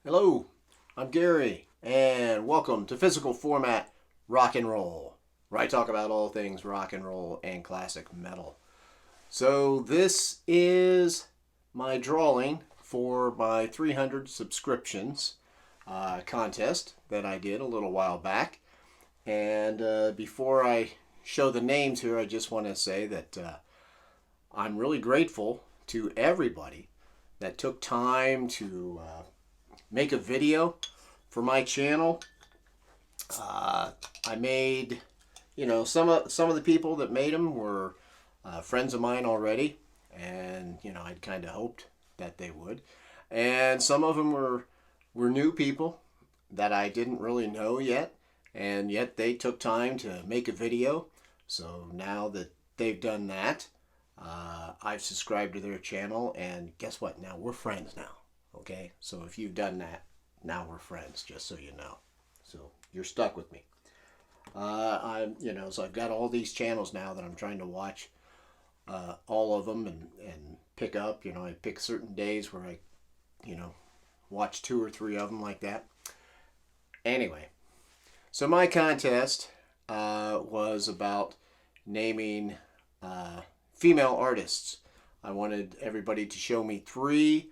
Hello, I'm Gary, and welcome to Physical Format Rock and Roll, where I talk about all things rock and roll and classic metal. So this is my drawing for my 300 subscriptions contest that I did a little while back. And before I show the names here, I just want to say that I'm really grateful to everybody that took time to make a video for my channel. I made, some of the people that made them were friends of mine already, and I'd kind of hoped that they would. And some of them were new people that I didn't really know yet, and yet they took time to make a video. So now that they've done that, I've subscribed to their channel, and guess what? Now we're friends now. Okay, so if you've done that, now we're friends, just so you know. So you're stuck with me. So I've got all these channels now that I'm trying to watch, all of them and pick up. I pick certain days where I, watch 2 or 3 of them like that. Anyway, so my contest was about naming female artists. I wanted everybody to show me 3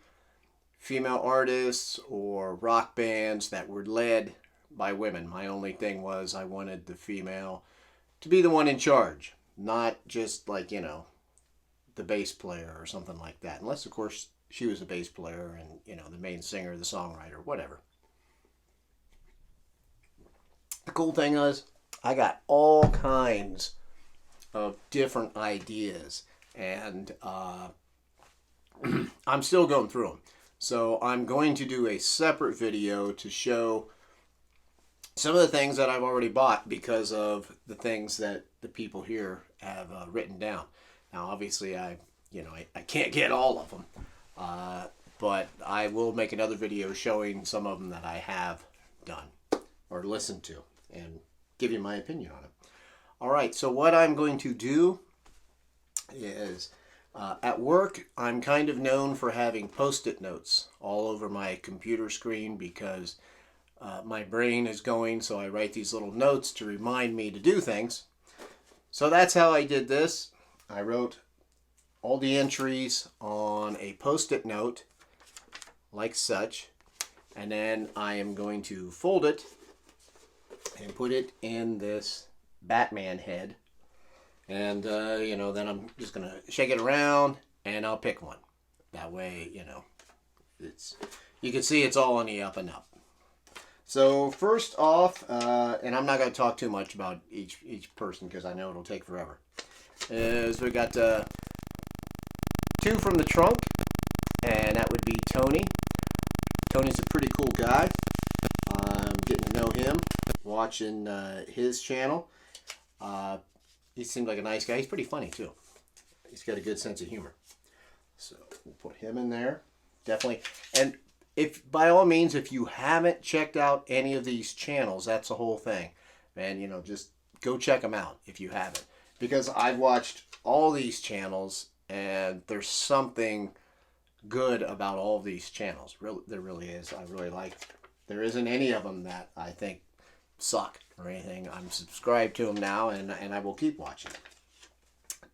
female artists or rock bands that were led by women. My only thing was I wanted the female to be the one in charge, not just like, the bass player or something like that. Unless, of course, she was a bass player and, the main singer, the songwriter, whatever. The cool thing is I got all kinds of different ideas, and I'm still going through them. So I'm going to do a separate video to show some of the things that I've already bought because of the things that the people here have written down. Now, obviously, I can't get all of them, but I will make another video showing some of them that I have done or listened to and give you my opinion on it. All right, so what I'm going to do is at work, I'm kind of known for having Post-it notes all over my computer screen because my brain is going, so I write these little notes to remind me to do things. So that's how I did this. I wrote all the entries on a Post-it note, like such, and then I am going to fold it and put it in this Batman head. And, then I'm just going to shake it around and I'll pick one. That way, you can see it's all on the up and up. So first off, and I'm not going to talk too much about each person because I know it'll take forever, is we got 2 from the trunk, and that would be Tony. Tony's a pretty cool guy. I'm getting to know him, watching his channel. He seemed like a nice guy. He's pretty funny, too. He's got a good sense of humor. So we'll put him in there. Definitely. And if by all means, if you haven't checked out any of these channels, that's the whole thing. Man, just go check them out if you haven't. Because I've watched all these channels, and there's something good about all of these channels. There really is. I really like it. There isn't any of them that I think suck or anything. I'm subscribed to them now, and I will keep watching.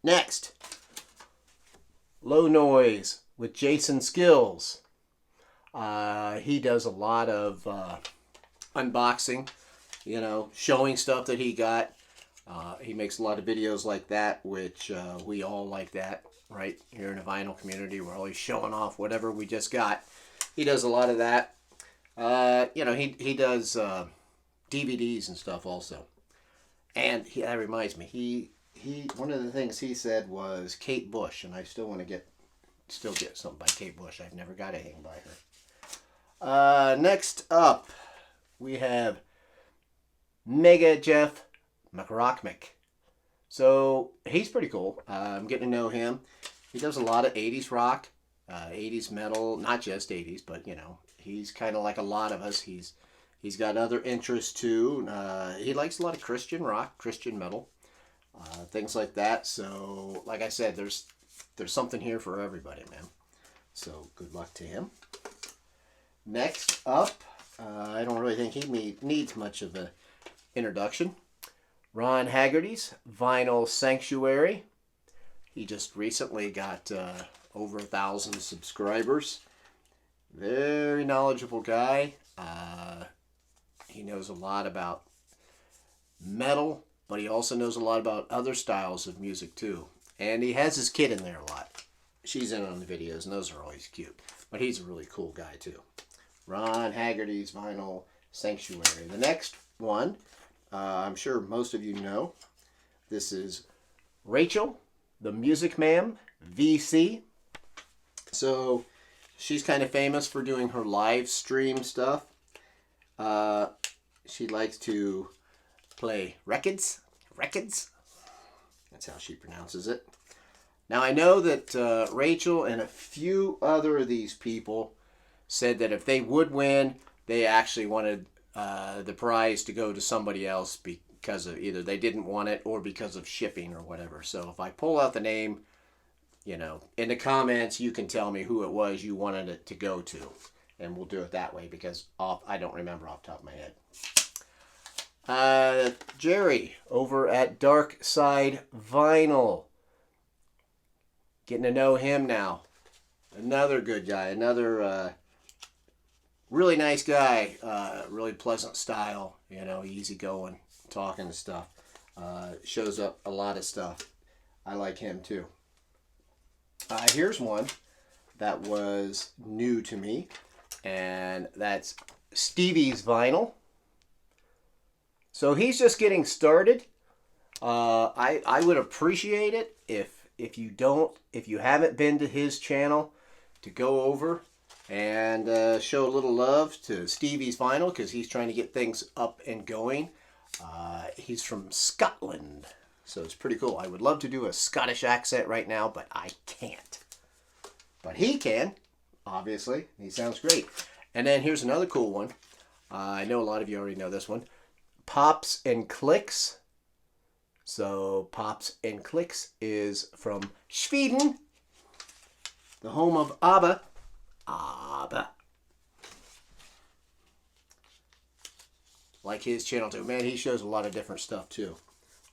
Next, Low Noise with Jason Skills. He does a lot of unboxing, showing stuff that he got. He makes a lot of videos like that, which we all like that, right? Here in the vinyl community, we're always showing off whatever we just got. He does a lot of that. He does DVDs and stuff also. And that reminds me, he one of the things he said was Kate Bush, and I still want to get something by Kate Bush. I've never got anything by her. Next up, we have MegaJeff McRockmick. So he's pretty cool. I'm getting to know him. He does a lot of 80s rock, 80s metal, not just 80s, but he's kind of like a lot of us. He's got other interests too. He likes a lot of Christian rock, Christian metal, things like that. So, like I said, there's something here for everybody, man. So, good luck to him. Next up, I don't really think he needs much of an introduction. Ron Hagertys, Vinyl Sanctuary. He just recently got over 1,000 subscribers. Very knowledgeable guy. He knows a lot about metal, but he also knows a lot about other styles of music too. And he has his kid in there a lot. She's in on the videos, and those are always cute. But he's a really cool guy too. Ron Hagertys, Vinyl Sanctuary. The next one, I'm sure most of you know. This is Rachel, the Music Ma'am, VC. So she's kind of famous for doing her live stream stuff. She likes to play records. That's how she pronounces it. Now I know that Rachel and a few other of these people said that if they would win, they actually wanted the prize to go to somebody else because of either they didn't want it or because of shipping or whatever. So if I pull out the name, you know, in the comments, you can tell me who it was you wanted it to go to. And we'll do it that way because I don't remember off the top of my head. Jerry over at Darkside Vinyl. Getting to know him now. Another good guy. Another really nice guy. Really pleasant style. You know, easygoing, talking and stuff. Shows up a lot of stuff. I like him too. Here's one that was new to me. And that's Stevie's Vinyl. So he's just getting started. I would appreciate it if you haven't been to his channel, to go over and show a little love to Stevie's Vinyl, because he's trying to get things up and going. He's from Scotland, so it's pretty cool. I would love to do a Scottish accent right now, but I can't. But he can. Obviously, he sounds great. And then here's another cool one. I know a lot of you already know this one. Pops and Clicks. So Pops and Clicks is from Sweden, the home of ABBA. ABBA. Like his channel too. Man, he shows a lot of different stuff too.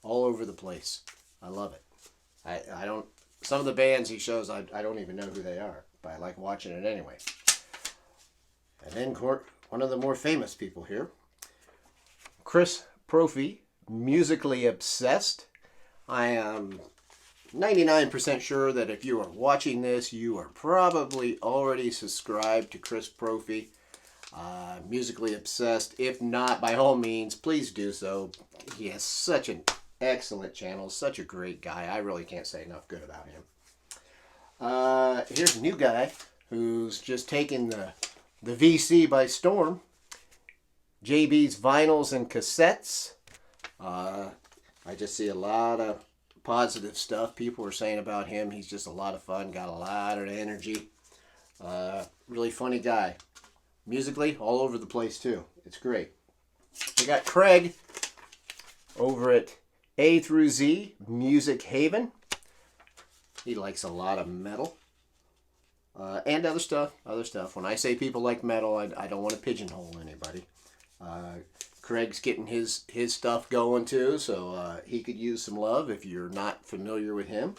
All over the place. I love it. I don't. Some of the bands he shows, I don't even know who they are. But I like watching it anyway. And then one of the more famous people here, Chris Prophy, Musically Obsessed. I am 99% sure that if you are watching this, you are probably already subscribed to Chris Prophy, Musically Obsessed. If not, by all means, please do so. He has such an excellent channel, such a great guy. I really can't say enough good about him. Here's a new guy who's just taken the VC by storm. JB's Vinyls and Cassettes. I just see a lot of positive stuff people are saying about him. He's just a lot of fun, got a lot of energy. Really funny guy. Musically, all over the place too. It's great. We got Craig over at A through Z Music Haven. He likes a lot of metal. And other stuff. When I say people like metal, I don't want to pigeonhole anybody. Craig's getting his stuff going too, so he could use some love if you're not familiar with him.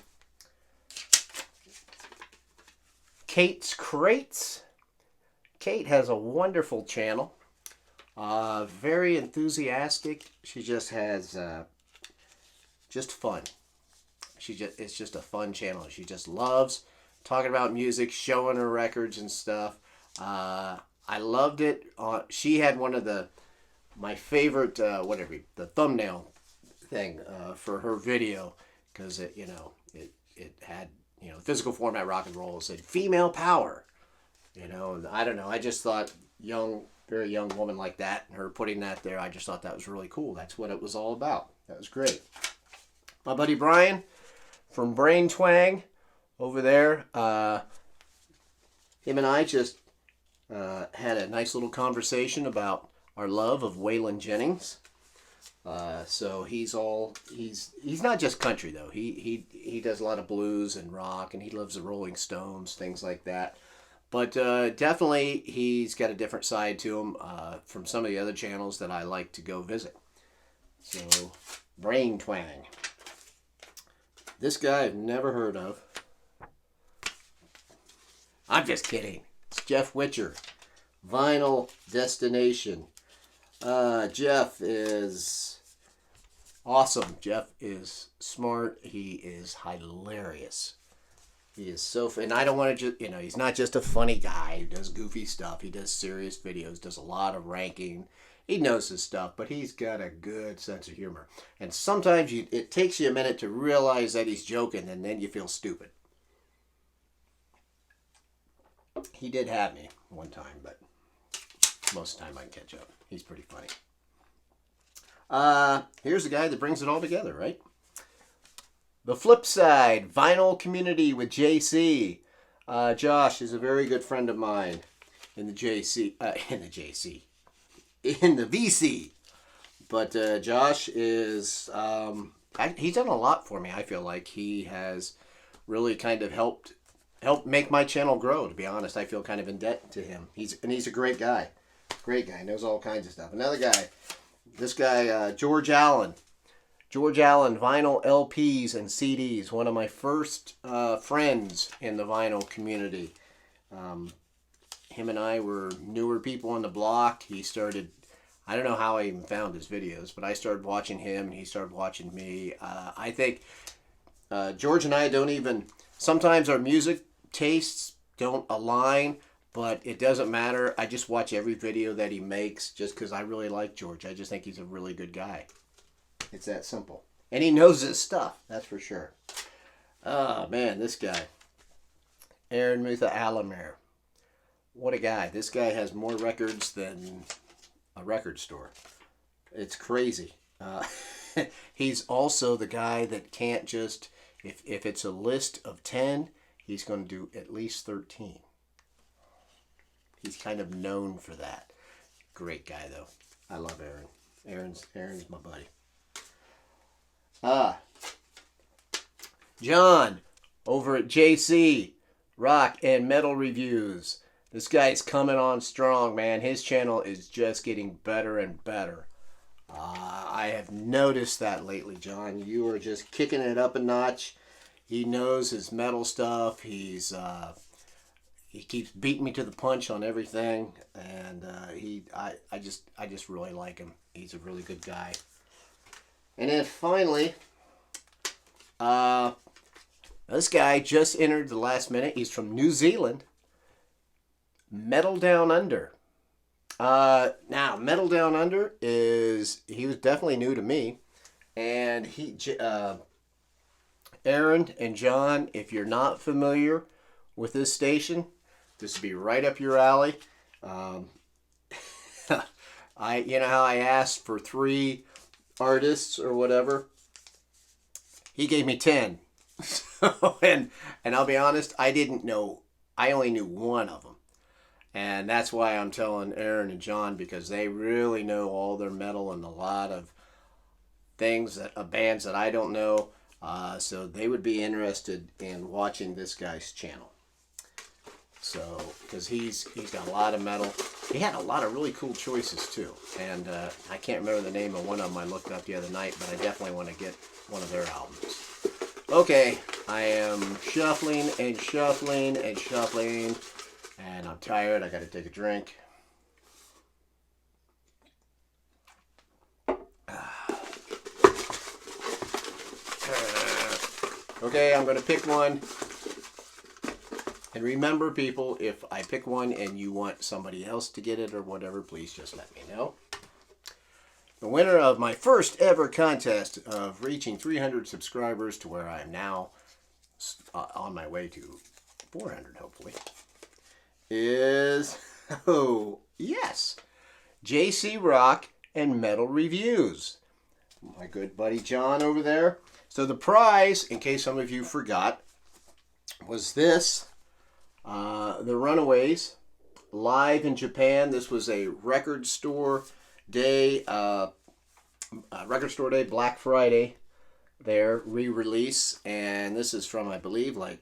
Kate's Crates. Kate has a wonderful channel. Very enthusiastic. She just has just fun. It's just a fun channel. She just loves talking about music, showing her records and stuff. I loved it. She had one of my favorite the thumbnail thing for her video, because it had physical format rock and roll. It said female power. And I don't know. I just thought very young woman like that, and her putting that there, I just thought that was really cool. That's what it was all about. That was great. My buddy Brian from Brain Twang over there, him and I just had a nice little conversation about our love of Waylon Jennings. So he's not just country though. He does a lot of blues and rock, and he loves the Rolling Stones, things like that. But definitely he's got a different side to him from some of the other channels that I like to go visit. So, Brain Twang. This guy I've never heard of. I'm just kidding. It's Jeff Witcher. Vinyl Destination. Jeff is awesome. Jeff is smart. He is hilarious. He is so and I don't want to just, he's not just a funny guy who does goofy stuff. He does serious videos, does a lot of ranking. He knows his stuff, but he's got a good sense of humor. And sometimes it takes you a minute to realize that he's joking, and then you feel stupid. He did have me one time, but most of the time I can catch up. He's pretty funny. Here's the guy that brings it all together, right? The Flip Side Vinyl Community with JC. Josh is a very good friend of mine in the VC. But Josh is, he's done a lot for me. I feel like he has really kind of helped make my channel grow, to be honest. I feel kind of in debt to him. He's a great guy. Great guy. Knows all kinds of stuff. Another guy, this guy, George Allen. George Allen, vinyl LPs and CDs. One of my first friends in the vinyl community. Him and I were newer people on the block. He started, I don't know how I even found his videos, but I started watching him and he started watching me. I think George and I don't even, sometimes our music tastes don't align, but it doesn't matter. I just watch every video that he makes just because I really like George. I just think he's a really good guy. It's that simple. And he knows his stuff, that's for sure. Oh, man, this guy. Aaron Melamere. What a guy. This guy has more records than a record store. It's crazy. He's also the guy that can't just, if it's a list of 10, he's going to do at least 13. He's kind of known for that. Great guy, though. I love Aaron. Aaron's my buddy. John, over at JC, Rock and Metal Reviews. This guy's coming on strong, man. His channel is just getting better and better. I have noticed that lately, John. You are just kicking it up a notch. He knows his metal stuff. He keeps beating me to the punch on everything, and I just really like him. He's a really good guy. And then finally, this guy just entered the last minute. He's from New Zealand. Metal Down Under. Now, Metal Down Under he was definitely new to me. And Aaron and John, if you're not familiar with this station, this would be right up your alley. You know how I asked for 3 artists or whatever? He gave me 10. and I'll be honest, I only knew one of them. And that's why I'm telling Aaron and John, because they really know all their metal and a lot of things bands that I don't know. So they would be interested in watching this guy's channel. So, because he's got a lot of metal. He had a lot of really cool choices too. And I can't remember the name of one of them I looked up the other night, but I definitely want to get one of their albums. Okay, I am shuffling and shuffling and shuffling. And I'm tired. I got to take a drink. Okay, I'm going to pick one. And remember, people, if I pick one and you want somebody else to get it or whatever, please just let me know. The winner of my first ever contest of reaching 300 subscribers to where I am now, on my way to 400, hopefully, is, oh, yes, JC Rock and Metal Reviews. My good buddy John over there. So the prize, in case some of you forgot, was this, The Runaways, live in Japan. This was a record store day, Black Friday, their re-release. And this is from, I believe, I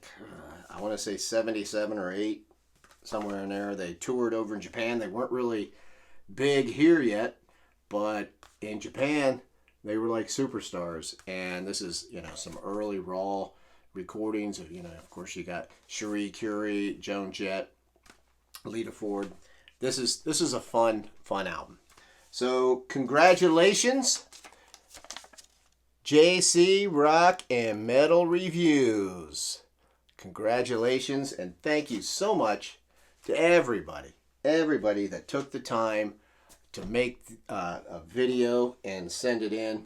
want to say 77 or 8. somewhere in there. They toured over in Japan. They weren't really big here yet, but in Japan they were like superstars. And this is, you know, some early raw recordings of, you know, of course you got Cherie Currie, Joan Jett, Lita Ford. This is a fun album. So congratulations, JC Rock and Metal Reviews. Congratulations, and thank you so much to everybody that took the time to make a video and send it in.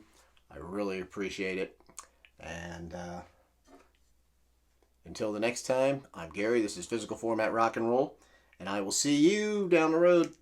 I really appreciate it. And until the next time, I'm Gary. This is Physical Format Rock and Roll, and I will see you down the road.